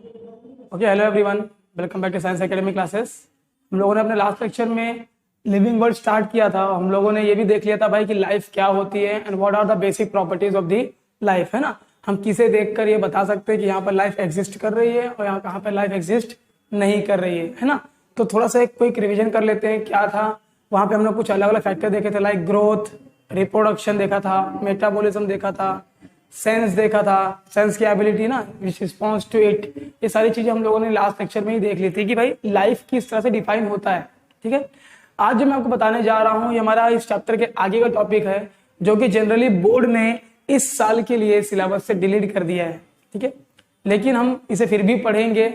Okay, hello everyone, welcome back to science academy classes. हम लोगों ने अपने लास्ट लेक्चर में लिविंग वर्ल्ड स्टार्ट किया था। हम लोगों ने ये भी देख लिया था भाई कि लाइफ क्या होती है and what are the basic properties of the life, है ना। हम किसे देखकर ये बता सकते हैं कि यहाँ पर लाइफ एग्जिस्ट कर रही है और यहाँ कहाँ पर लाइफ एग्जिस्ट नहीं कर रही है ना। तो थोड़ा सा एक क्विक रिविजन कर लेते हैं क्या था वहाँ पे। हम लोग कुछ अलग अलग फैक्टर देखे थे, लाइक ग्रोथ, रिप्रोडक्शन देखा था, मेटाबॉलिज्म देखा था, सेंस देखा था, सेंस की एबिलिटी ना विच रिस्पॉन्स टू इट। ये सारी चीजें हम लोगों ने लास्ट लेक्चर में ही देख ली थी कि भाई लाइफ किस तरह से डिफाइन होता है। ठीक है, आज जो मैं आपको बताने जा रहा हूँ ये हमारा इस चैप्टर के आगे का टॉपिक है, जो कि जनरली बोर्ड ने इस साल के लिए सिलेबस से डिलीट कर दिया है। ठीक है, लेकिन हम इसे फिर भी पढ़ेंगे,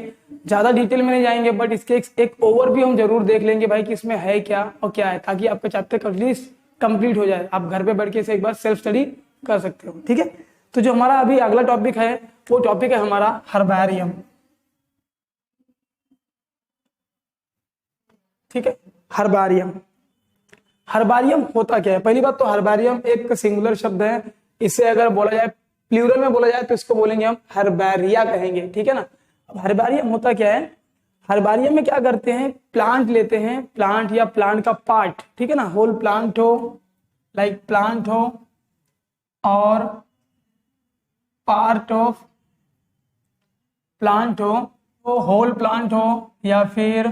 ज्यादा डिटेल में नहीं जाएंगे, बट इसके एक ओवरव्यू हम जरूर देख लेंगे भाई कि इसमें है क्या और क्या है, ताकि आपका चैप्टर एटलीस्ट कंप्लीट हो जाए। आप घर पे बैठ के इसे एक बार सेल्फ स्टडी कर सकते हो। ठीक है, तो जो हमारा अभी अगला टॉपिक है वो टॉपिक है हमारा हर्बैरियम। ठीक है, हर्बैरियम। हर्बैरियम होता क्या है? पहली बात तो हर्बैरियम एक सिंगुलर शब्द है। इसे अगर बोला जाए, प्लूरल में बोला जाए तो इसको बोलेंगे हम हर्बैरिया कहेंगे। ठीक है ना। अब हर्बैरियम होता क्या है? हर्बैरियम में क्या करते हैं, प्लांट लेते हैं, प्लांट या प्लांट का पार्ट, ठीक है ना, होल प्लांट हो, लाइक प्लांट हो और पार्ट ऑफ प्लांट हो, तो होल प्लांट हो या फिर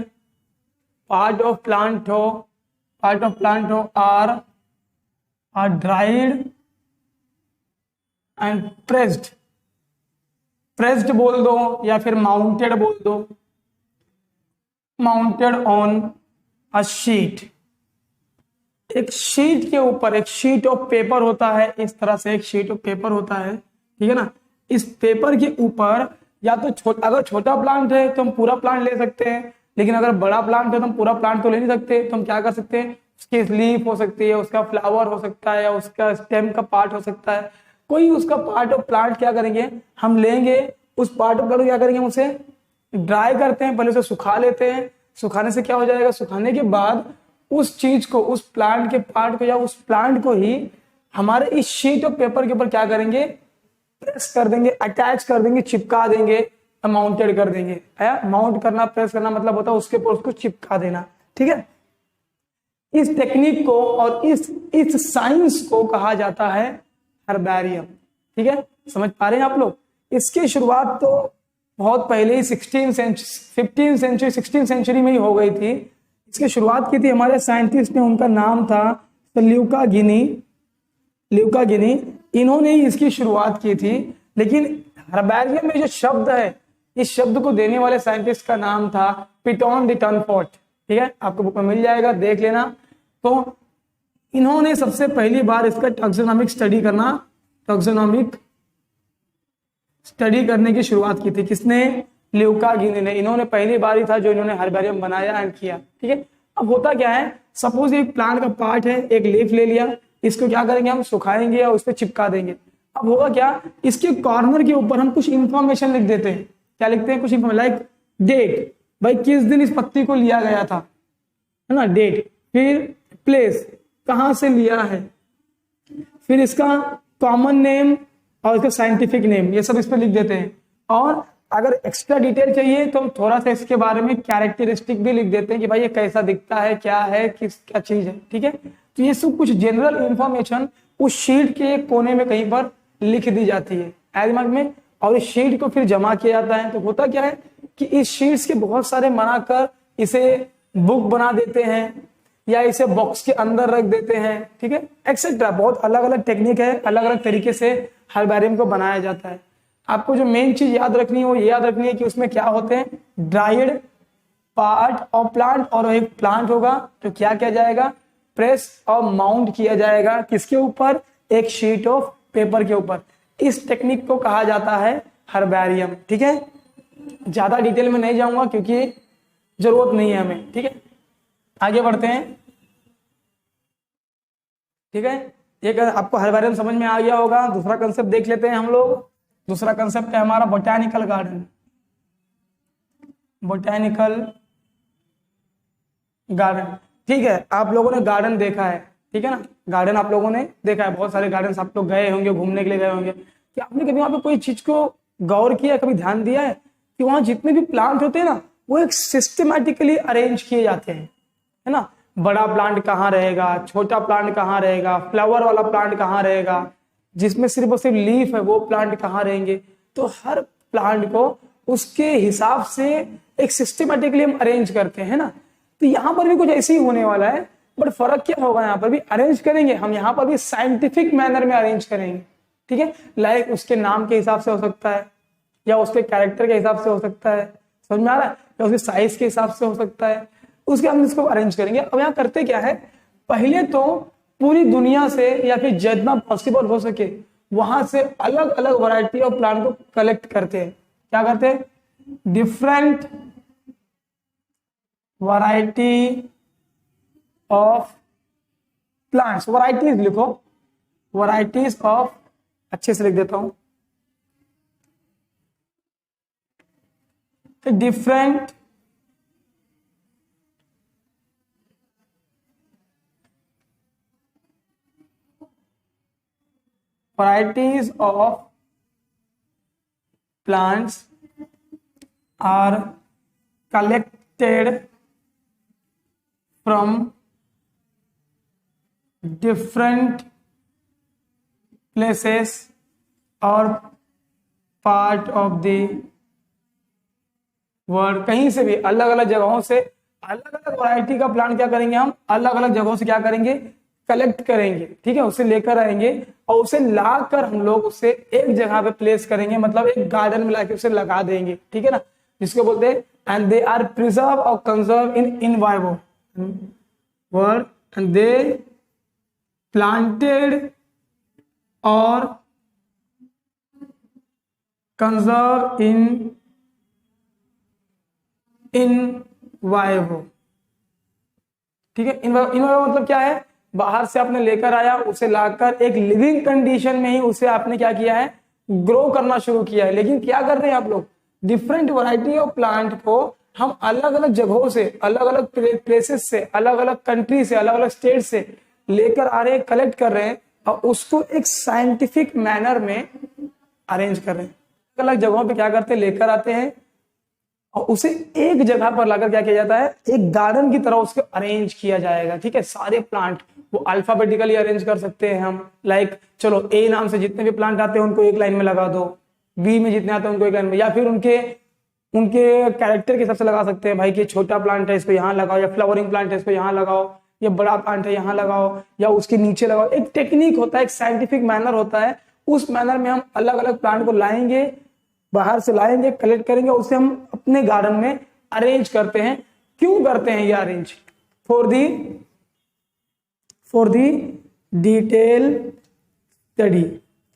पार्ट ऑफ प्लांट हो, आर ड्राइड एंड प्रेस्ड बोल दो या फिर माउंटेड बोल दो, माउंटेड ऑन अ शीट। एक शीट के ऊपर, एक शीट ऑफ पेपर होता है, इस तरह से एक शीट ऑफ पेपर होता है। ठीक है ना। इस पेपर के ऊपर या तो अगर छोटा प्लांट है तो हम पूरा प्लांट ले सकते हैं, लेकिन अगर बड़ा प्लांट है तो हम पूरा प्लांट तो ले नहीं सकते। तो हम क्या कर सकते हैं, उसकी लीफ हो सकती है, उसका फ्लावर हो सकता है, या उसका स्टेम का पार्ट हो सकता है, कोई उसका पार्ट ऑफ प्लांट क्या करेंगे हम लेंगे, उस पार्ट ऑफ प्लांट क्या करेंगे, हम उसे ड्राई करते हैं, पहले उसे सुखा लेते हैं। सुखाने से क्या हो जाएगा, सुखाने के बाद उस चीज को, उस प्लांट के पार्ट को या उस प्लांट को ही हमारे इस शीट ऑफ पेपर के ऊपर क्या करेंगे, प्रेस कर देंगे, अटैच कर देंगे, चिपका देंगे, माउंटेड कर देंगे। माउंट करना, प्रेस करना मतलब होता है उसके ऊपर उसको चिपका देना। ठीक है, इस टेक्निक को और इस साइंस को कहा जाता है हर्बैरियम। ठीक है, समझ पा रहे हैं आप लोग। इसकी शुरुआत तो बहुत पहले ही 16 सेंचुरी में ही हो गई थी। इसकी शुरुआत की थी हमारे साइंटिस्ट ने, उनका नाम था ल्यूका गिनी। इन्होंने ही इसकी शुरुआत की थी। लेकिन हर्बैरियम में जो शब्द है, इस शब्द को देने वाले साइंटिस्ट का नाम था पिटॉन द टर्नफोर्ट। ठीक है, आपको बुक में मिल जाएगा, देख लेना। तो इन्होंने सबसे पहली बार इसका टैक्सोनॉमिक स्टडी करने की शुरुआत की थी। किसने? ल्यूका गिनी ने। इन्होंने पहली बार ही था जो इन्होंने हर्बैरियम बनाया एंड किया। ठीक है, अब होता क्या है, सपोज एक प्लांट का पार्ट है, एक लीफ ले लिया, इसको क्या करेंगे हम, सुखाएंगे और उस पर चिपका देंगे। अब होगा क्या, इसके कॉर्नर के ऊपर हम कुछ इंफॉर्मेशन लिख देते हैं। क्या लिखते हैं? कुछ इंफॉर्मेशन, लाइक डेट, भाई किस दिन इस पत्ती को लिया गया था, है ना, डेट। फिर प्लेस, कहाँ से लिया है, फिर इसका कॉमन नेम और इसका साइंटिफिक नेम, ये सब इस पर लिख देते हैं। और अगर एक्स्ट्रा डिटेल चाहिए तो हम थोड़ा सा इसके बारे में कैरेक्टरिस्टिक भी लिख देते हैं कि भाई ये कैसा दिखता है, क्या है, क्या चीज है। ठीक है, तो ये सब कुछ जनरल इंफॉर्मेशन उस शीट के कोने में कहीं पर लिख दी जाती है दिमाग में, और इस शीट को फिर जमा किया जाता है। तो होता क्या है कि इस शीट्स के बहुत सारे बनाकर इसे बुक बना देते हैं या इसे बॉक्स के अंदर रख देते हैं। ठीक है, एक्सेट्रा। बहुत अलग अलग टेक्निक है, अलग अलग तरीके से हर्बैरियम को बनाया जाता है। आपको जो मेन चीज याद रखनी है वो ये याद रखनी है कि उसमें क्या होते हैं, ड्राइड पार्ट ऑफ प्लांट, और एक प्लांट होगा तो क्या किया जाएगा, प्रेस और माउंट किया जाएगा। किसके ऊपर? एक शीट ऑफ पेपर के ऊपर। इस टेक्निक को कहा जाता है हर्बैरियम। ठीक है, ज्यादा डिटेल में नहीं जाऊंगा क्योंकि जरूरत नहीं है हमें। ठीक है, आगे बढ़ते हैं। ठीक है, एक आपको हर्बैरियम समझ में आ गया होगा। दूसरा कंसेप्ट देख लेते हैं हम लोग। दूसरा कंसेप्ट है हमारा बोटैनिकल गार्डन। ठीक है, आप लोगों ने गार्डन देखा है, ठीक है ना, गार्डन आप लोगों ने देखा है, बहुत सारे गार्डन आप लोग गए होंगे, घूमने के लिए गए होंगे। कि आपने कभी वहां पे कोई चीज को गौर किया, कभी ध्यान दिया है कि वहां जितने भी प्लांट होते हैं ना वो एक सिस्टमैटिकली अरेंज किए जाते हैं, है ना। बड़ा प्लांट कहाँ रहेगा, छोटा प्लांट कहाँ रहेगा, फ्लावर वाला प्लांट कहाँ रहेगा, जिसमें सिर्फ और सिर्फ लीफ है वो प्लांट कहाँ रहेंगे। तो हर प्लांट को उसके हिसाब से एक सिस्टमैटिकली हम अरेंज करते हैं ना। तो यहाँ पर भी कुछ ऐसे ही होने वाला है, बट फर्क क्या होगा, यहाँ पर भी अरेंज करेंगे हम, यहाँ पर भी साइंटिफिक मैनर में अरेंज करेंगे, ठीक है। लाइक उसके नाम के हिसाब से हो सकता है, या उसके कैरेक्टर के हिसाब से हो सकता है, समझ में आ रहा है, या उसके साइज के हिसाब से हो सकता है, उसके हम इसको अरेंज करेंगे। अब यहाँ करते क्या है, पहले तो पूरी दुनिया से या फिर जितना पॉसिबल हो सके वहां से अलग अलग वैरायटी ऑफ प्लांट को कलेक्ट करते हैं। क्या करते हैं, different variety of plants, varieties लिखो, वैरायटीज ऑफ, अच्छे से लिख देता हूं, different varieties of plants are collected from different places or part of the world. कहीं से भी अलग अलग जगहों से अलग अलग वैरायटी का प्लांट क्या करेंगे, हम अलग अलग जगहों से क्या करेंगे, कलेक्ट करेंगे, ठीक है, उसे लेकर आएंगे और उसे लाकर हम लोग उसे एक जगह पे प्लेस करेंगे, मतलब एक गार्डन में लाके उसे लगा देंगे, ठीक है ना, जिसको बोलते हैं एंड दे आर प्रिजर्व और conserve in vivo word and they planted और कंजर्व इन वाइवो, ठीक है। इन वाइवो मतलब क्या है, बाहर से आपने लेकर आया, उसे लाकर एक लिविंग कंडीशन में ही उसे आपने क्या किया है, ग्रो करना शुरू किया है। लेकिन क्या कर रहे हैं आप लोग, डिफरेंट वैरायटी ऑफ प्लांट को हम अलग अलग जगहों से, अलग अलग प्लेसेस से, अलग अलग कंट्री से, अलग अलग स्टेट से लेकर आ रहे हैं, कलेक्ट कर रहे हैं और उसको एक साइंटिफिक मैनर में अरेंज कर रहे हैं। अलग अलग जगहों पे क्या करते हैं, लेकर आते हैं और उसे एक जगह पर लाकर क्या किया जाता है, एक गार्डन की तरह उसको अरेंज किया जाएगा, ठीक है। सारे प्लांट वो अल्फाबेटिकली अरेंज कर सकते हैं हम, लाइक चलो ए नाम से जितने भी प्लांट आते हैं उनको एक लाइन में लगा दो, बी में जितने आते हैं उनको एक लाइन में, या फिर उनके कैरेक्टर के हिसाब से लगा सकते हैं, भाई कि छोटा प्लांट है इसको यहाँ लगाओ, या फ्लावरिंग प्लांट है इसको यहाँ लगाओ, या बड़ा प्लांट है यहाँ लगाओ, या उसके नीचे लगाओ। एक टेक्निक होता है, एक साइंटिफिक मैनर होता है, उस मैनर में हम अलग अलग प्लांट को लाएंगे, बाहर से लाएंगे, कलेक्ट करेंगे, उसे हम अपने गार्डन में अरेंज करते हैं। क्यों करते हैं ये arrange, for the detail study,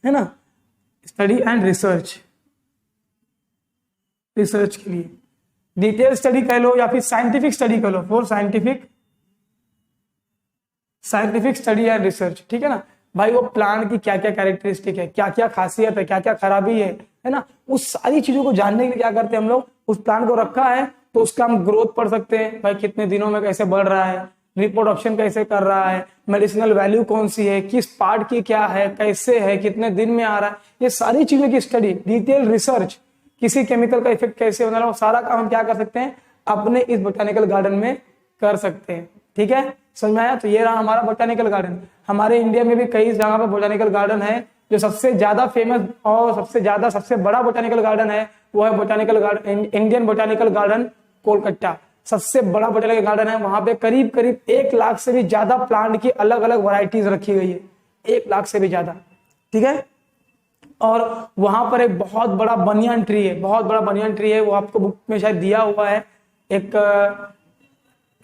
है ना, स्टडी एंड रिसर्च के लिए डिटेल स्टडी कह लो या फिर साइंटिफिक स्टडी कह लो, for scientific study and research, ठीक है ना। भाई वो प्लांट की क्या क्या कैरेक्टरिस्टिक है, क्या क्या खासियत है, क्या क्या खराबी है ना, उस सारी चीजों को जानने के लिए क्या करते हैं हम लोग, उस प्लांट को रखा है तो उसका हम ग्रोथ पढ़ सकते हैं, भाई कितने दिनों में कैसे बढ़ रहा है, रिप्रोडक्शन कैसे कर रहा है, मेडिसिनल वैल्यू कौन सी है, किस पार्ट की क्या है, कैसे है, कितने दिन में आ रहा है, ये सारी चीजों की स्टडी, डिटेल रिसर्च, किसी केमिकल का इफेक्ट कैसे होने वाला, सारा काम हम क्या कर सकते हैं, अपने इस बोटानिकल गार्डन में कर सकते हैं, ठीक है, समझ में आया। तो ये रहा हमारा बोटानिकल गार्डन। हमारे इंडिया में भी कई जगह पर बोटानिकल गार्डन है, जो सबसे ज्यादा फेमस और सबसे बड़ा बोटानिकल गार्डन है वो है botanical garden, Indian botanical garden Kolkata, सबसे बड़ा बोटानिकल गार्डन है। वहां पे करीब करीब 1 लाख से भी ज्यादा प्लांट की अलग अलग वैरायटीज रखी गई है, 1 लाख से भी ज्यादा, ठीक है। और वहां पर एक बहुत बड़ा बनियान ट्री है, बहुत बड़ा बनियान ट्री है, वो आपको बुक में शायद दिया हुआ है एक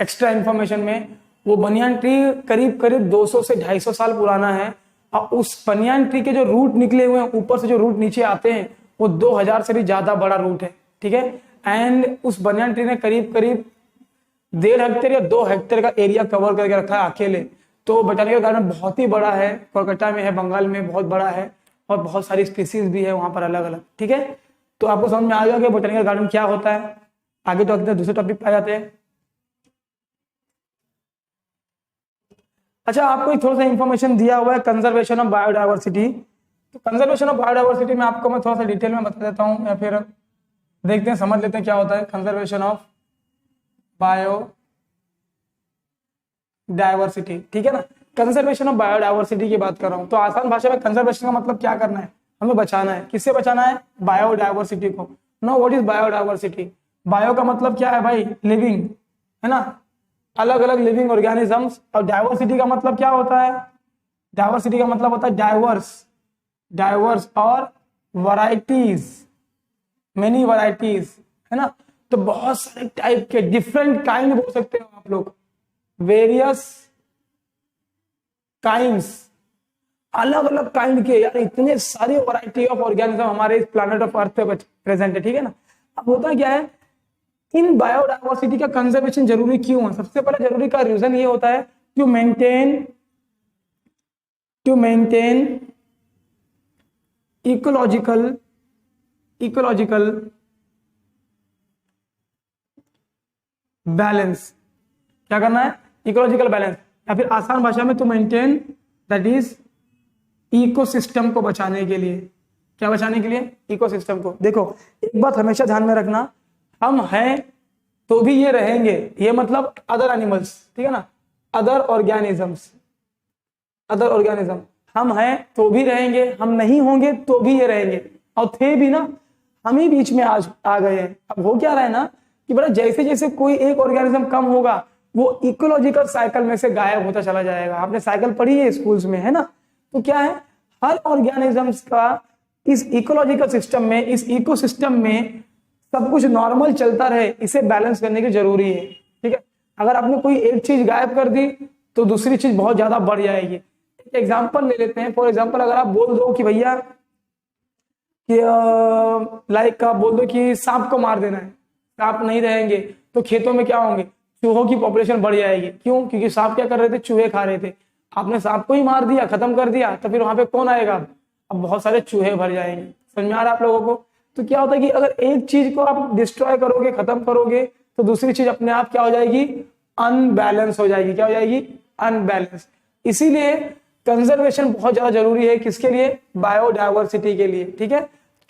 एक्स्ट्रा इंफॉर्मेशन में। वो बनियान ट्री करीब करीब 200 से 250 साल पुराना है और उस बनियान ट्री के जो रूट निकले हुए हैं, ऊपर से जो रूट नीचे आते हैं, वो 2000 से भी ज्यादा बड़ा रूट है, ठीक है। एंड उस बनियान ट्री ने करीब करीब 1.5 हेक्टेयर या 2 हेक्टेयर का एरिया कवर करके रखा है अकेले। तो बोटानिकल गार्डन बहुत ही बड़ा है, कोलकाता में है, बंगाल में बहुत बड़ा है और बहुत सारी स्पीसीज भी है वहां पर अलग अलग, ठीक है। तो आपको समझ में आ गया कि बोटानिकल गार्डन क्या होता है। आगे तो दूसरे टॉपिक पे आ जाते हैं। अच्छा, आपको थोड़ा सा इंफॉर्मेशन दिया हुआ है कंजर्वेशन ऑफ बायोडाइवर्सिटी। तो कंजर्वेशन ऑफ बायोडाइवर्सिटी में आपको मैं थोड़ा सा डिटेल में बता देता हूँ, या फिर देखते हैं, समझ लेते हैं क्या होता है कंजर्वेशन ऑफ बायो डायवर्सिटी। ठीक है ना, कंजर्वेशन ऑफ बायोडायवर्सिटी की बात कर रहा हूं, तो आसान भाषा में कंजर्वेशन का मतलब क्या करना है, हमें बचाना है। किससे बचाना है? बायोडायवर्सिटी को। No, what is biodiversity? Bio का मतलब क्या है भाई? लिविंग, है ना, अलग अलग लिविंग ऑर्गेनिजम्स। और डायवर्सिटी का मतलब क्या होता है? डायवर्सिटी का मतलब होता है डाइवर्स, डाइवर्स और वैरायटीज, मेनी वैरायटीज, है ना। तो बहुत सारे टाइप के डिफरेंट काइंड बोल सकते हो आप लोग, वेरियस काइंड्स, अलग अलग काइंड के, यार इतने सारी वैरायटी ऑफ ऑर्गेनिज्म हमारे इस प्लैनेट ऑफ अर्थ पे प्रेजेंट है। ठीक है ना। अब होता क्या है, इन बायोडायवर्सिटी का कंजर्वेशन जरूरी क्यों है? सबसे पहले जरूरी का रीजन ये होता है टू मेंटेन इकोलॉजिकल बैलेंस। क्या करना है? इकोलॉजिकल बैलेंस, या फिर आसान भाषा में to maintain, that is ecosystem को बचाने के लिए। क्या बचाने के लिए? इकोसिस्टम को। देखो एक बात हमेशा ध्यान में रखना, हम हैं तो भी ये रहेंगे, ये मतलब अदर एनिमल्स, ठीक है ना, अदर ऑर्गेनिजम्स, हम हैं तो भी रहेंगे, हम नहीं होंगे तो भी ये रहेंगे, और थे भी ना, हम ही बीच में आज आ गए हैं। अब हो क्या रहा है ना कि बड़ा जैसे जैसे कोई एक ऑर्गेनिज्म कम होगा, वो इकोलॉजिकल साइकिल में से गायब होता चला जाएगा। आपने साइकिल पढ़ी है स्कूल्स में, है ना। तो क्या है, हर ऑर्गेनिजम्स का इस इकोलॉजिकल सिस्टम में, इस इकोसिस्टम में सब कुछ नॉर्मल चलता रहे, इसे बैलेंस करने की जरूरी है। ठीक है, अगर आपने कोई एक चीज गायब कर दी तो दूसरी चीज बहुत ज्यादा बढ़ जाएगी। एक एग्जांपल ले लेते हैं। फॉर एग्जांपल अगर आप बोल दो कि भैया कि लाइक आप बोल दो कि सांप को मार देना है, सांप नहीं रहेंगे तो खेतों में क्या होंगे, चूहों की पॉपुलेशन बढ़ जाएगी। क्यों? क्योंकि सांप क्या कर रहे थे, चूहे खा रहे थे। आपने सांप को ही मार दिया, खत्म कर दिया, तो फिर वहां पे कौन आएगा? अब बहुत सारे चूहे भर जाएंगे। समझ में आ रहा है आप लोगों को? तो क्या होता है कि अगर एक चीज को आप डिस्ट्रॉय करोगे, खत्म करोगे, तो दूसरी चीज अपने आप क्या हो जाएगी, अनबैलेंस हो जाएगी। क्या हो जाएगी? अनबैलेंस। इसीलिए कंजर्वेशन बहुत ज्यादा जरूरी है। किसके लिए? बायोडायवर्सिटी के लिए। ठीक है,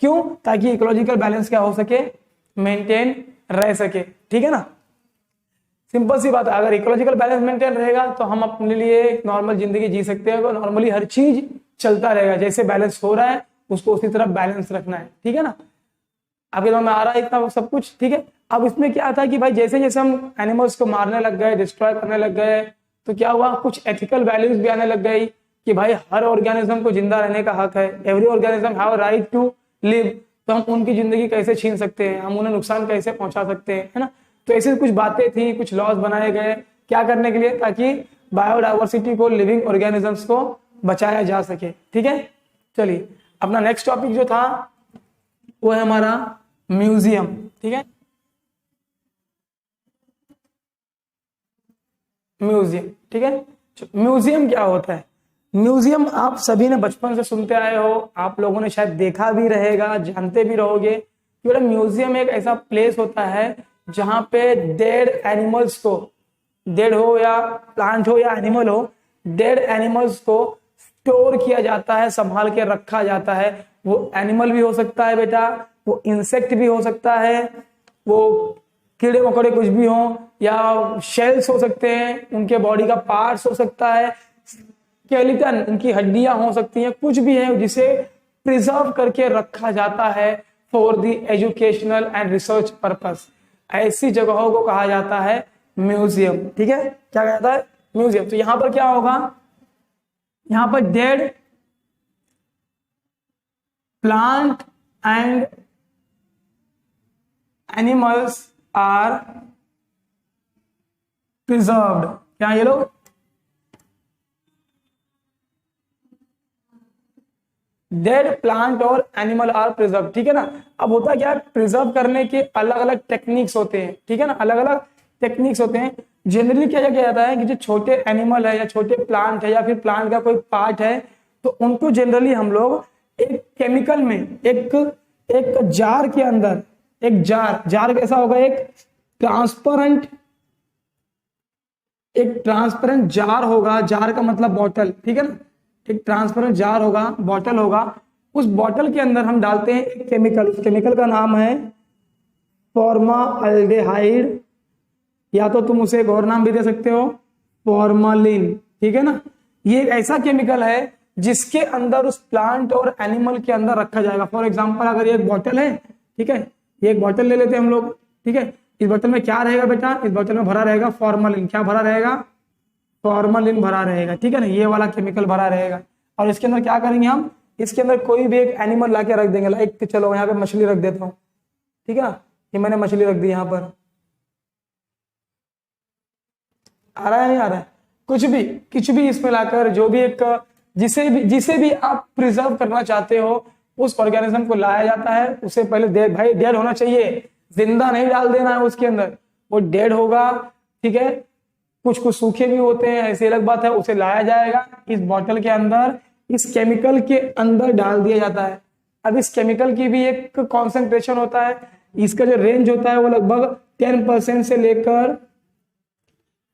क्यों? ताकि इकोलॉजिकल बैलेंस क्या हो सके, मेंटेन रह सके। ठीक है ना, सिंपल सी बात है। अगर इकोलॉजिकल बैलेंस मेंटेन रहेगा तो हम अपने लिए नॉर्मल जिंदगी जी सकते हैं। नॉर्मली हर चीज चलता रहेगा, जैसे बैलेंस हो रहा है उसको उसी तरह बैलेंस रखना है। ठीक है ना, आपके दिमाग में आ रहा है इतना सब कुछ? ठीक है। अब इसमें क्या था कि भाई जैसे जैसे हम एनिमल्स को मारने लग गए, डिस्ट्रॉय करने लग गए, तो क्या हुआ, कुछ एथिकल वैल्यूज भी आने लग गई कि भाई हर ऑर्गेनिज्म को जिंदा रहने का हक है, every organism have right to live. तो हम उनकी जिंदगी कैसे छीन सकते हैं, हम उन्हें नुकसान कैसे पहुंचा सकते हैं, है ना। तो ऐसी कुछ बातें थी, कुछ लॉज बनाए गए, क्या करने के लिए, ताकि बायोडायवर्सिटी को, लिविंग ऑर्गेनिजम्स को बचाया जा सके। ठीक है, चलिए अपना नेक्स्ट टॉपिक जो था वो है हमारा म्यूजियम। ठीक है, म्यूजियम। ठीक है, म्यूजियम क्या होता है? म्यूजियम आप सभी ने बचपन से सुनते आए हो, आप लोगों ने शायद देखा भी रहेगा, जानते भी रहोगे कि म्यूजियम एक ऐसा प्लेस होता है जहां पे डेड एनिमल्स को, डेड हो या प्लांट हो या एनिमल हो, डेड एनिमल्स को स्टोर किया जाता है, संभाल के रखा जाता है। वो एनिमल भी हो सकता है बेटा, वो इंसेक्ट भी हो सकता है, वो कीड़े मकोड़े कुछ भी हो, या शेल्स हो सकते हैं, उनके बॉडी का पार्ट्स हो सकता है, स्केलेटन, उनकी हड्डियां हो सकती हैं, कुछ भी है जिसे प्रिजर्व करके रखा जाता है for the educational and research purpose. ऐसी जगहों को कहा जाता है म्यूजियम। ठीक है, क्या कहता है? म्यूजियम। तो यहां पर क्या होगा, यहां पर dead plant and animals are preserved. क्या ये लोग डेड प्लांट और एनिमल आर प्रिजर्व। ठीक है ना। अब होता क्या है, प्रिजर्व करने के अलग अलग टेक्निक्स होते हैं। ठीक है ना, अलग अलग टेक्निक्स होते हैं। जनरली क्या किया जाता है कि जो छोटे एनिमल है या छोटे प्लांट है या फिर प्लांट का कोई पार्ट है, तो उनको जनरली हम लोग एक केमिकल में, एक जार के अंदर, एक जार कैसा होगा, एक ट्रांसपेरेंट जार होगा। जार का मतलब बॉटल। ठीक है ना, एक ट्रांसपेरेंट जार होगा, बॉटल होगा। उस बॉटल के अंदर हम डालते हैं एक केमिकल, उस केमिकल का नाम है फॉर्माल्डेहाइड, या तो तुम उसे एक और नाम भी दे सकते हो, फॉर्मालिन, ठीक है ना। ये एक ऐसा केमिकल है जिसके अंदर उस प्लांट और एनिमल के अंदर रखा जाएगा। फॉर एग्जांपल अगर ये एक बॉटल है, ठीक है, ये एक बॉटल ले लेते हैं हम लोग, ठीक है, इस बोतल में क्या रहेगा बेटा, इस बोतल में भरा रहेगा फॉर्मलिन। क्या भरा रहेगा, फॉर्मलिन भरा रहेगा, ठीक है ना, ये वाला केमिकल भरा रहेगा। और इसके अंदर क्या करेंगे हम, इसके अंदर कोई भी एक एनिमल ला के रख देंगे, लाइक चलो यहाँ पे मछली रख देता हूँ, ठीक है ना, ये मैंने मछली रख दी यहाँ पर, आ रहा है नहीं आ रहा है, कुछ भी इसमें लाकर जो भी एक जिसे भी आप प्रिजर्व करना चाहते हो उस ऑर्गेनिज्म को लाया जाता है। उसे पहले भाई डेड होना चाहिए, जिंदा नहीं डाल देना है उसके अंदर, वो डेड होगा, ठीक है, कुछ सूखे भी होते हैं, ऐसी अलग बात है। उसे लाया जाएगा, इस बॉटल के अंदर इस केमिकल के अंदर डाल दिया जाता है। अब इस केमिकल की भी एक कॉन्सेंट्रेशन होता है, इसका जो रेंज होता है वो लगभग 10% से लेकर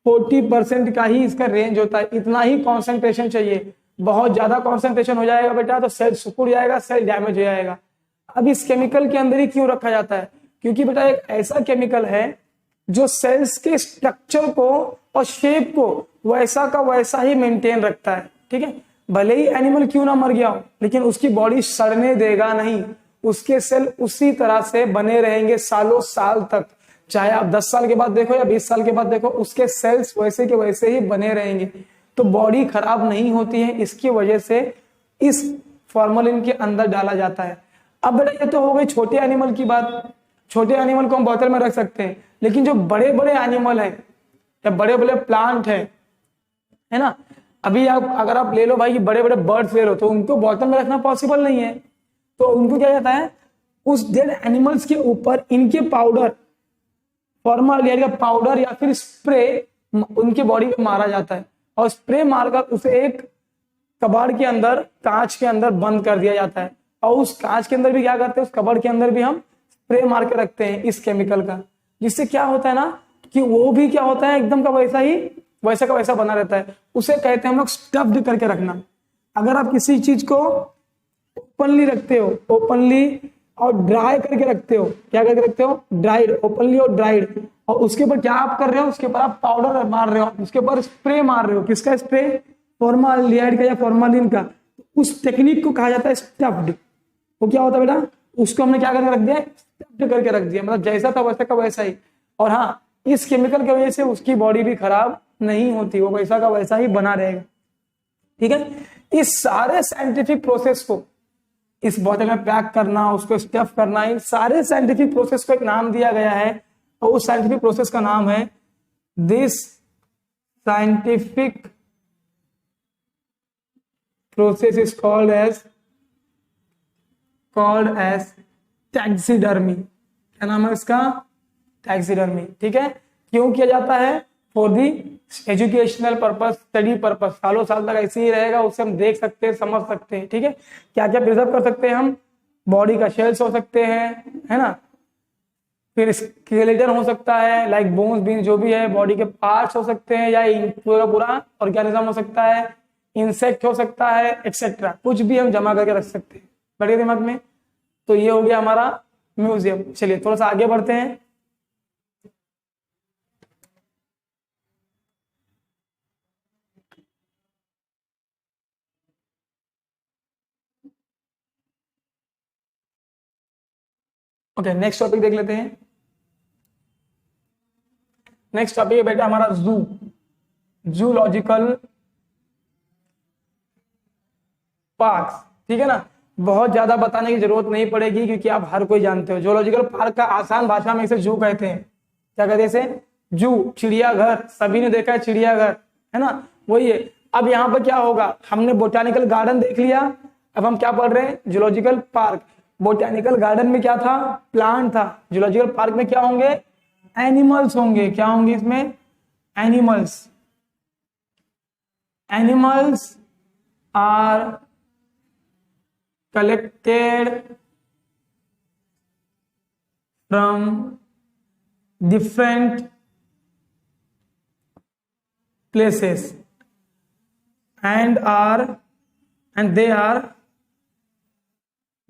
40% का ही इसका रेंज होता है। इतना ही कॉन्सेंट्रेशन चाहिए, बहुत ज्यादा कॉन्सेंट्रेशन हो जाएगा बेटा तो सेल सिकुड़ जाएगा, सेल डैमेज हो जाएगा। अब इस केमिकल के अंदर ही क्यों रखा जाता है, क्योंकि बेटा एक ऐसा केमिकल है जो सेल्स के स्ट्रक्चर को और शेप को वैसा का वैसा ही मेंटेन रखता है, ठीक है। भले ही एनिमल क्यों ना मर गया हो, लेकिन उसकी बॉडी सड़ने देगा नहीं, उसके सेल उसी तरह से बने रहेंगे सालों साल तक। चाहे आप 10 साल के बाद देखो या 20 साल के बाद देखो, उसके सेल्स वैसे के वैसे ही बने रहेंगे। तो बॉडी खराब नहीं होती है, इसकी वजह से इस फॉर्मलिन के अंदर डाला जाता है। अब बेटा ये तो हो गई छोटे एनिमल की बात, छोटे एनिमल को हम बोतल में रख सकते हैं, लेकिन जो बड़े बड़े एनिमल है या बड़े बड़े प्लांट है ना, अभी आप अगर आप ले लो भाई बड़े बड़े बर्ड्स ले लो, तो उनको बोतल में रखना पॉसिबल नहीं है। तो उनको क्या जाता है, उस डेड एनिमल्स के ऊपर इनके पाउडर, फॉर्माल्डिहाइड का पाउडर या फिर स्प्रे उनकी बॉडी में मारा जाता है, और स्प्रे मारकर उसे एक कबाड़ के अंदर, कांच के अंदर बंद कर दिया जाता है। और उस कांच के अंदर भी क्या करते हैं, उस कबाड़ के अंदर भी हम स्प्रे मार के रखते हैं इस केमिकल का, जिससे क्या होता है ना कि वो भी क्या होता है एकदम का वैसा ही वैसा का वैसा बना रहता है। उसे कहते हैं हम लोग स्टफ्ड करके रखना। अगर आप किसी चीज को ओपनली रखते हो, ओपनली और ड्राई करके रखते हो, क्या करके रखते हो, ड्राइड, ओपनली और ड्राइड, और उसके ऊपर क्या आप कर रहे हो, उसके ऊपर आप पाउडर मार रहे हो, उसके ऊपर स्प्रे मार रहे हो। किसका स्प्रे, फॉर्माल्डिहाइड का या फॉर्मालिन का। उस टेक्निक को कहा जाता है स्टफ्ड। वो क्या होता है बेटा, उसको हमने क्या करके रख दिया, स्टफ्ड करके रख दिया, मतलब जैसा था वैसा का वैसा ही। और हाँ, इस केमिकल की वजह से उसकी बॉडी भी खराब नहीं होती, वो वैसा का वैसा ही बना रहेगा, ठीक है। इस सारे साइंटिफिक प्रोसेस को, इस बोतल में पैक करना, उसको स्टफ करना, इन सारे साइंटिफिक प्रोसेस को एक नाम दिया गया है, और उस साइंटिफिक प्रोसेस का नाम है, this scientific process is called as taxidermy. क्या नाम है इसका, टैक्सीडर्मी, ठीक है। क्यों किया जाता है, for the educational purpose, study purpose, सालों साल तक ऐसे ही रहेगा, उससे हम देख सकते हैं, समझ सकते हैं, ठीक है। क्या क्या प्रिजर्व कर सकते हैं हम, बॉडी का शेल्स हो सकते हैं, है ना, फिर स्केलेटन हो सकता है, लाइक बोन्स बीन्स जो भी है, बॉडी के पार्ट्स हो सकते हैं, या पूरा पूरा ऑर्गेनिज्म हो सकता है, इंसेक्ट हो सकता है, एक्सेट्रा, कुछ भी हम जमा करके रख सकते हैं, बढ़िया दिमाग में। तो ये हो गया हमारा म्यूजियम। चलिए थोड़ा सा आगे बढ़ते हैं। ओके, नेक्स्ट टॉपिक देख लेते हैं। नेक्स्ट टॉपिक है बेटा हमारा जूलॉजिकल पार्क, ठीक है ना। बहुत ज्यादा बताने की जरूरत नहीं पड़ेगी, क्योंकि आप हर कोई जानते हो। जूलॉजिकल पार्क का आसान भाषा में इसे जू कहते हैं। क्या कहते हैं इसे, जू, चिड़ियाघर। सभी ने देखा है चिड़ियाघर, है ना, वही है। अब यहाँ पर क्या होगा, हमने बोटानिकल गार्डन देख लिया, अब हम क्या पढ़ रहे हैं, जूलॉजिकल पार्क। बोटानिकल गार्डन में क्या था, प्लांट था। जूलॉजिकल पार्क में क्या होंगे, एनिमल्स होंगे। क्या होंगे इसमें, animals. Animals are collected from different places and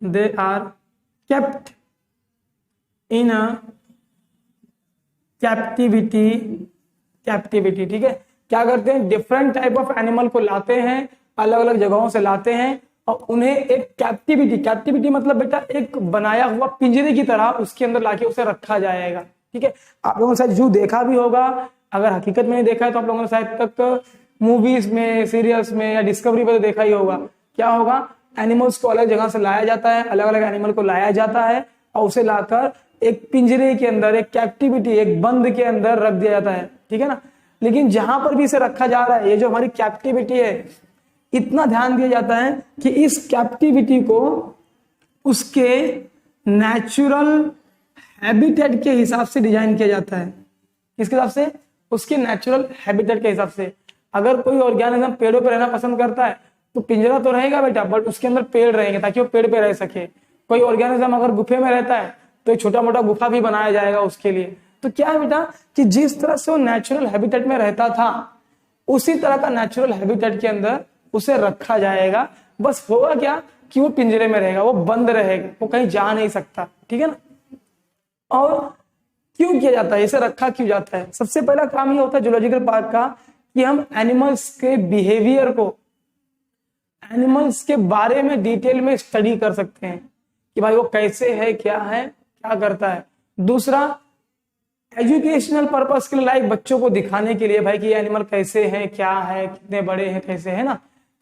they are kept in a captivity, captivity, ठीक है। क्या करते हैं, डिफरेंट टाइप ऑफ एनिमल को लाते हैं, अलग अलग जगहों से लाते हैं और उन्हें एक कैप्टिविटी, कैप्टिविटी मतलब बेटा एक बनाया हुआ पिंजरे की तरह उसके अंदर लाके उसे रखा जाएगा, ठीक है। आप लोगों ने शायद जू देखा भी होगा, अगर हकीकत में नहीं देखा है तो आप लोगों ने शायद तक मूवीज में, सीरियल्स में या डिस्कवरी पे तो देखा ही होगा। क्या होगा, एनिमल्स को अलग जगह से लाया जाता है, अलग अलग एनिमल को लाया जाता है और उसे लाकर एक पिंजरे के अंदर, एक कैप्टिविटी, एक बंद के अंदर रख दिया जाता है, ठीक है ना। लेकिन जहां पर भी इसे रखा जा रहा है, ये जो हमारी कैप्टिविटी है, इतना ध्यान दिया जाता है कि इस कैप्टिविटी को उसके नेचुरल हैबिटेट के हिसाब से डिजाइन किया जाता है। किसके हिसाब से, उसके नेचुरल हैबिटेट के हिसाब से। अगर कोई ऑर्गेनिज्म पेड़ों पर रहना पसंद करता है तो पिंजरा तो रहेगा बेटा, बट उसके अंदर पेड़ रहेंगे ताकि वो पेड़ पे रह सके। कोई ऑर्गेनिज्म अगर गुफे में रहता है तो एक छोटा मोटा गुफा भी बनाया जाएगा उसके लिए। तो क्या है बेटा कि जिस तरह से वो नेचुरल हैबिटेट में रहता था उसी तरह का नेचुरल हैबिटेट के अंदर उसे रखा जाएगा। बस होगा क्या कि वो पिंजरे में रहेगा, वो बंद रहेगा, वो कहीं जा नहीं सकता, ठीक है ना। और क्यों किया जाता है, इसे रखा क्यों जाता है? सबसे पहला काम ये होता है जूलॉजिकल पार्क का कि हम एनिमल्स के बिहेवियर को, एनिमल्स के बारे में डिटेल में स्टडी कर सकते हैं कि भाई वो कैसे है, क्या है, क्या करता है। दूसरा, एजुकेशनल पर्पस के लिए, लाइक बच्चों को दिखाने के लिए भाई कि ये एनिमल कैसे है, क्या है, कितने बड़े हैं, कैसे है ना।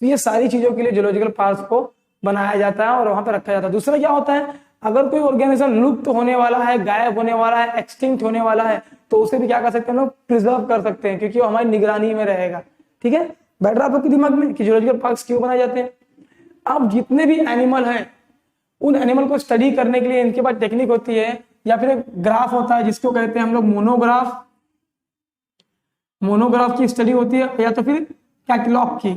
तो ये सारी चीजों के लिए जूलॉजिकल पार्क को बनाया जाता है और वहां पर रखा जाता है। दूसरा क्या होता है, अगर कोई ऑर्गेनिज्म लुप्त होने वाला है, गायब होने वाला है, एक्सटिंक्ट होने वाला है, तो उसे भी क्या कर सकते हैं, हम लोग प्रिजर्व कर सकते हैं क्योंकि वो हमारी निगरानी में रहेगा, ठीक है। बैठ रहा आपके दिमाग में कि जूलॉजिकल पार्क क्यों बनाए जाते हैं। अब जितने भी एनिमल हैं उन एनिमल को स्टडी करने के लिए इनके पास टेक्निक होती है या फिर एक ग्राफ होता है जिसको कहते हैं हम लोग मोनोग्राफ। मोनोग्राफ की स्टडी होती है या तो फिर कैटलॉग की,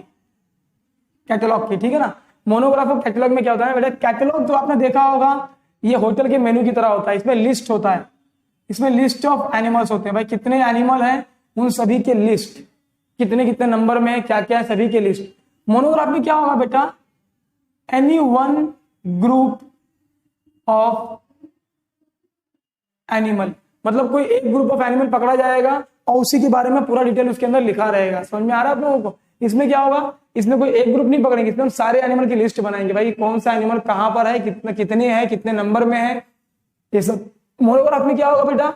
कैटलॉग की, ठीक है ना। मोनोग्राफ और कैटलॉग में क्या होता है बेटा, कैटलॉग तो आपने देखा होगा, ये होटल के मेनू की तरह होता है, इसमें लिस्ट होता है, इसमें लिस्ट ऑफ एनिमल्स होते हैं भाई, कितने एनिमल हैं उन सभी के लिस्ट, कितने कितने नंबर में क्या क्या है सभी के लिस्ट। मोनोग्राफ में क्या होगा बेटा, any one group of animal, मतलब कोई एक ग्रुप ऑफ एनिमल पकड़ा जाएगा और उसी के बारे में पूरा डिटेल उसके अंदर लिखा रहेगा। समझ में आ रहा है आप लोगों को। इसमें क्या होगा, इसमें कोई एक ग्रुप नहीं पकड़ेंगे, इसमें हम सारे एनिमल की लिस्ट बनाएंगे भाई, कौन सा एनिमल कहां पर है, कितने हैं, कितने नंबर में है, ये सब। मोनोग्राफ में क्या होगा बेटा,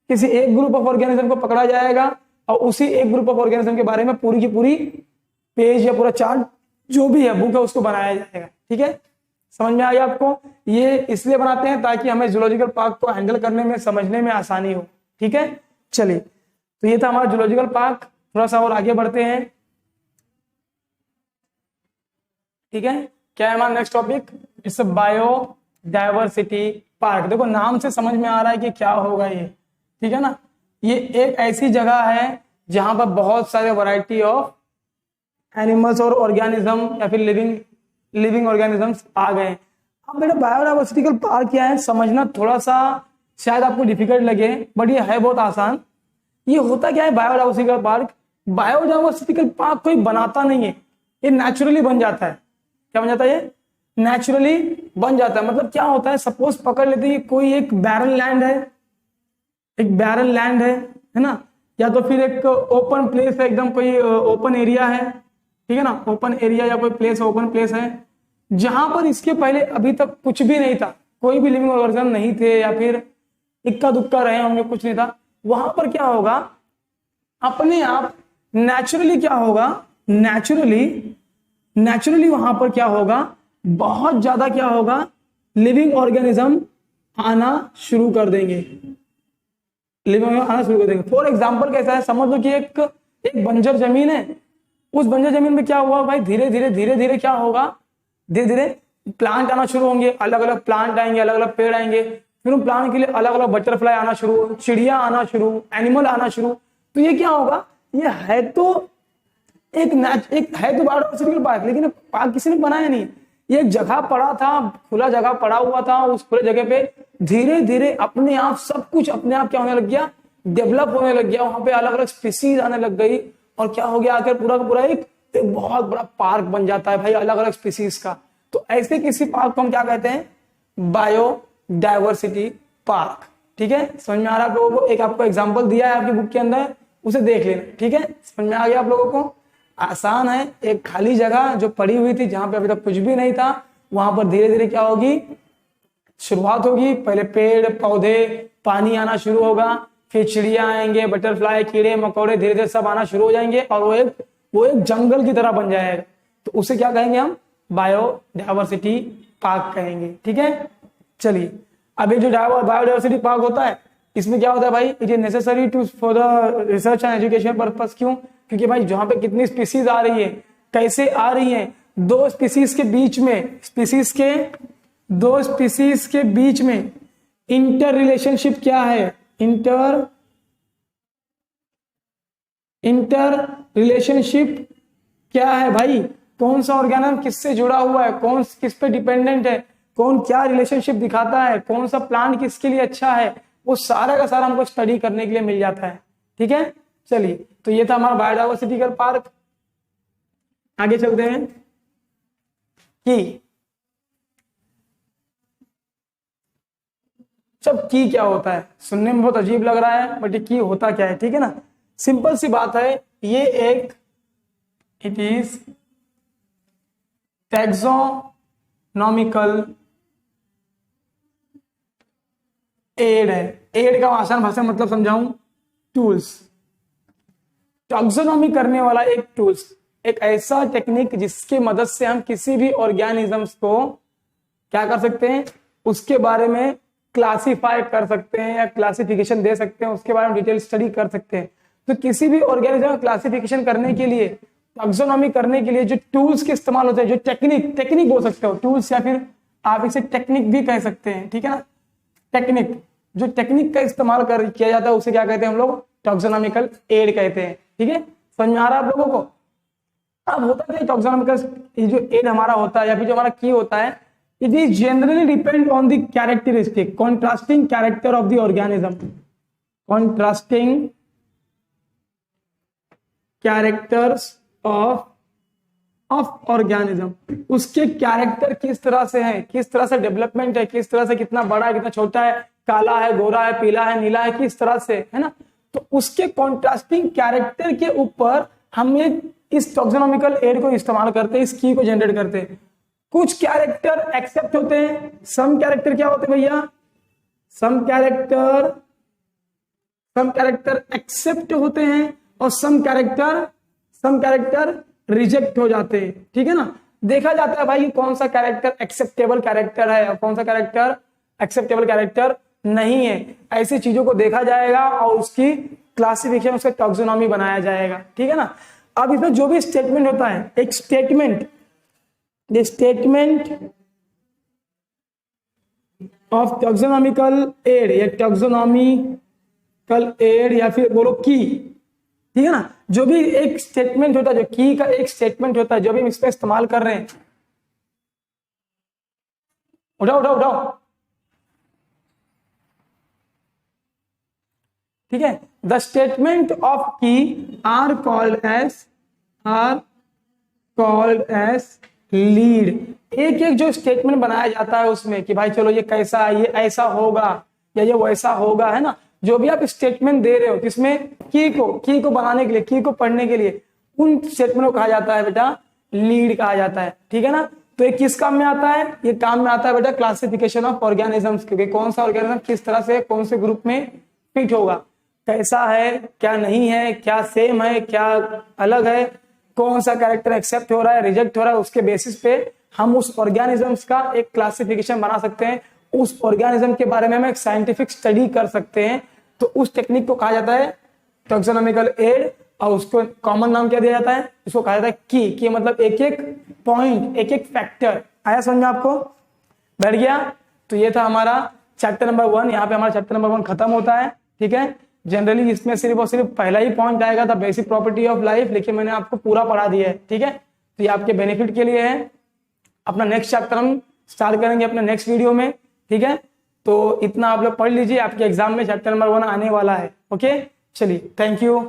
किसी एक ग्रुप ऑफ ऑर्गेनिज्म को पकड़ा जाएगा और उसी एक ग्रुप ऑफ ऑर्गेनिज्म के बारे में पूरी की पूरी पेज या पूरा चार्ट जो भी है बुक है उसको बनाया जाएगा, ठीक है। समझ में आ गया आपको। ये इसलिए बनाते हैं ताकि हमें जूलॉजिकल पार्क को हैंडल करने में, समझने में आसानी हो, ठीक है। चलिए, तो ये था हमारा जूलॉजिकल पार्क। थोड़ा सा और आगे बढ़ते हैं, ठीक है। क्या है हमारा next topic, it's biodiversity park. देखो नाम से समझ में आ रहा है कि क्या होगा ये, ठीक है ना। ये एक ऐसी जगह है जहां पर बहुत सारे वैरायटी ऑफ एनिमल्स और ऑर्गेनिज्म या फिर लिविंग ऑर्गेनिजम्स आ गए। अब बेटा बायोडायवर्सिटिकल पार्क क्या है समझना थोड़ा सा शायद आपको डिफिकल्ट लगे, बट ये है बहुत आसान। ये होता क्या है बायोडायवर्सिटिकल पार्क, बायोडायवर्सिटिकल पार्क कोई बनाता नहीं है, ये नेचुरली बन जाता है। क्या बन जाता है, ये नेचुरली बन जाता है। मतलब क्या होता है, सपोज पकड़ लेते हैं कोई एक बैरन लैंड है, एक बैरन लैंड है ना, या तो फिर एक ओपन प्लेस है, एकदम कोई ओपन एरिया है, ठीक है ना, ओपन एरिया या कोई प्लेस ओपन प्लेस है जहां पर इसके पहले अभी तक कुछ भी नहीं था, कोई भी लिविंग ऑर्गेनिज्म नहीं थे या फिर इक्का दुक्का रहे होंगे, कुछ नहीं था। वहां पर क्या होगा, अपने आप नेचुरली क्या होगा, नेचुरली वहां पर क्या होगा, बहुत ज्यादा क्या होगा, लिविंग ऑर्गेनिज्म आना शुरू कर देंगे, लिविंग ऑर्गेनिज्म आना शुरू कर देंगे। फॉर एग्जाम्पल कैसा है, समझ लो कि एक बंजर जमीन है, उस बंजर जमीन में क्या हुआ भाई, धीरे धीरे क्या होगा, धीरे धीरे प्लांट आना शुरू होंगे, अलग अलग प्लांट आएंगे, अलग अलग पेड़ आएंगे, फिर उन प्लांट के लिए अलग अलग बटरफ्लाई आना शुरू, चिड़िया आना शुरू, एनिमल आना शुरू। तो ये क्या होगा, ये है तो एक है तो बायोडायवर्सिटी पार्क, लेकिन पार्क किसी ने बनाया नहीं, ये एक जगह पड़ा था, खुला जगह पड़ा हुआ था, उस खुले जगह पे धीरे धीरे अपने आप सब कुछ अपने आप क्या होने लग गया, डेवलप होने लग गया, वहां पे अलग अलग स्पीसीज आने लग गई और क्या हो गया, आकर पूरा का पूरा एक बहुत बड़ा पार्क बन जाता है भाई, अलग अलग स्पीसीज का। तो ऐसे किसी पार्क को हम क्या कहते हैं, बायोडायवर्सिटी पार्क, ठीक है, समझ में आ रहा है आप लोगों को? एक आपको एग्जांपल दिया है आपकी बुक के अंदर, उसे देख लेना, ठीक है, समझ में आ गया आप लोगों को? आसान है, एक खाली जगह जो पड़ी हुई थी जहां पे अभी तक कुछ भी नहीं था, वहां पर धीरे धीरे क्या होगी, शुरुआत होगी। पहले पेड़ पौधे, पानी आना शुरू होगा, फिर चिड़िया आएंगे, बटरफ्लाई, कीड़े मकोड़े, धीरे धीरे सब आना शुरू हो जाएंगे और वो एक जंगल की तरह बन जाएगा। तो उसे क्या कहेंगे हम? बायोडायवर्सिटी पार्क कहेंगे, ठीक है। चलिए, अब ये जो बायोडायवर्सिटी पार्क होता है, इसमें क्या होता है भाई, it is necessary to for the research and education purpose. क्यों? क्योंकि भाई जहां पे कितनी स्पीसीज आ रही है, कैसे आ रही है, दो स्पीसीज के बीच में इंटर रिलेशनशिप क्या है, इंटर रिलेशनशिप क्या है भाई, कौन सा ऑर्गेनिज्म किससे जुड़ा हुआ है, कौन किस पे डिपेंडेंट है, कौन क्या रिलेशनशिप दिखाता है, कौन सा प्लांट किसके लिए अच्छा है, वो सारा का सारा हमको स्टडी करने के लिए मिल जाता है, ठीक है। चलिए, तो ये था हमारा बायोडायवर्सिटी पार्क। आगे चलते हैं की। सब की क्या होता है, सुनने में बहुत अजीब लग रहा है, बट ये की होता क्या है, ठीक है ना। सिंपल सी बात है, ये एक इट इज टैक्सोनॉमिकल एड है। एड का आसान भाषा में मतलब समझाऊं, टूल्स। टैक्सोनॉमी करने वाला एक टूल्स, एक ऐसा टेक्निक जिसकी मदद से हम किसी भी ऑर्गेनिजम्स को क्या कर सकते हैं, उसके बारे में क्लासिफाई कर सकते हैं या क्लासिफिकेशन दे सकते हैं, उसके बारे में डिटेल स्टडी कर सकते हैं। तो किसी भी ऑर्गेनिज्म क्लासिफिकेशन करने के लिए, टैक्सोनॉमी करने के लिए जो टूल्स के इस्तेमाल होते हैं, जो टेक्निक बोल सकते हो टूल्स, या फिर आप इसे टेक्निक भी कह सकते हैं, ठीक है ना। टेक्निक, जो टेक्निक का इस्तेमाल किया जाता है उसे क्या कहते हैं हम लोग, टैक्सोनॉमिकल एड कहते हैं, ठीक है। समझ में आ रहा है आप लोगों को? अब होता है टैक्सोनॉमिकल जो एड हमारा होता है या फिर जो हमारा की होता है, it is generally depend on the characteristic, contrasting character of the organism, contrasting characters of organism, उसके कैरेक्टर किस तरह से है, किस तरह से डेवलपमेंट है, किस तरह से कितना बड़ा है, कितना छोटा है, काला है, गोरा है, पीला है, नीला है, किस तरह से है ना। तो उसके कॉन्ट्रास्टिंग कैरेक्टर के ऊपर हम इस टैक्सोनॉमिकल एड को इस्तेमाल करते हैं, इस की को जनरेट करते हैं। कुछ कैरेक्टर एक्सेप्ट होते हैं, सम कैरेक्टर क्या होते हैं भैया, सम कैरेक्टर एक्सेप्ट होते हैं और सम कैरेक्टर रिजेक्ट हो जाते हैं, ठीक है ना। देखा जाता है भाई कौन सा कैरेक्टर एक्सेप्टेबल कैरेक्टर है और कौन सा कैरेक्टर एक्सेप्टेबल कैरेक्टर नहीं है, ऐसी चीजों को देखा जाएगा और उसकी क्लासिफिकेशन, उसका टैक्सोनॉमी बनाया जाएगा, ठीक है ना। अब इसमें जो भी स्टेटमेंट होता है, एक statement, the statement of taxonomical aid या taxonomical aid या फिर बोलो की, ठीक है ना। जो भी एक स्टेटमेंट होता है, जो की का एक स्टेटमेंट होता है, जो भी हम इसमें इस्तेमाल कर रहे हैं, उठाओ, ठीक है। द स्टेटमेंट ऑफ की आर कॉल्ड एज लीड। एक एक जो स्टेटमेंट बनाया जाता है उसमें कि भाई चलो ये कैसा है, ये ऐसा होगा या ये वैसा होगा, है ना। जो भी आप स्टेटमेंट दे रहे हो किसमें, की को बनाने के लिए, की को पढ़ने के लिए, उन स्टेटमेंट को कहा जाता है बेटा लीड कहा जाता है, ठीक है ना। तो ये किस काम में आता है, ये काम में आता है बेटा क्लासिफिकेशन ऑफ ऑर्गेनिजम्स, क्योंकि कौन सा ऑर्गेनिज्म किस तरह से कौन से ग्रुप में फिट होगा, कैसा है, क्या नहीं है, क्या सेम है, क्या अलग है, कौन सा कैरेक्टर एक्सेप्ट हो रहा है, रिजेक्ट हो रहा है, उसके बेसिस पे हम उस ऑर्गेनिजम्स का एक क्लासिफिकेशन बना सकते हैं, उस ऑर्गेनिज्म के बारे में हम एक साइंटिफिक स्टडी कर सकते हैं। तो उस टेक्निक को कहा जाता है टैक्सोनॉमिकल एड, और उसको कॉमन नाम क्या दिया जाता है, इसको कहा जाता है की मतलब एक एक पॉइंट, एक एक फैक्टर। आया समझ में आपको? बैठ गया? तो ये था हमारा चैप्टर नंबर 1, यहाँ पे हमारा चैप्टर नंबर 1 खत्म होता है, ठीक है। जनरली इसमें सिर्फ और सिर्फ पहला ही पॉइंट आएगा था, बेसिक प्रॉपर्टी ऑफ लाइफ, लेकिन मैंने आपको पूरा पढ़ा दिया है, ठीक है। तो ये आपके बेनिफिट के लिए है। अपना नेक्स्ट चैप्टर हम स्टार्ट करेंगे अपने नेक्स्ट वीडियो में, ठीक है। तो इतना आप लोग पढ़ लीजिए, आपके एग्जाम में चैप्टर नंबर 1 आने वाला है, ओके। चलिए, थैंक यू।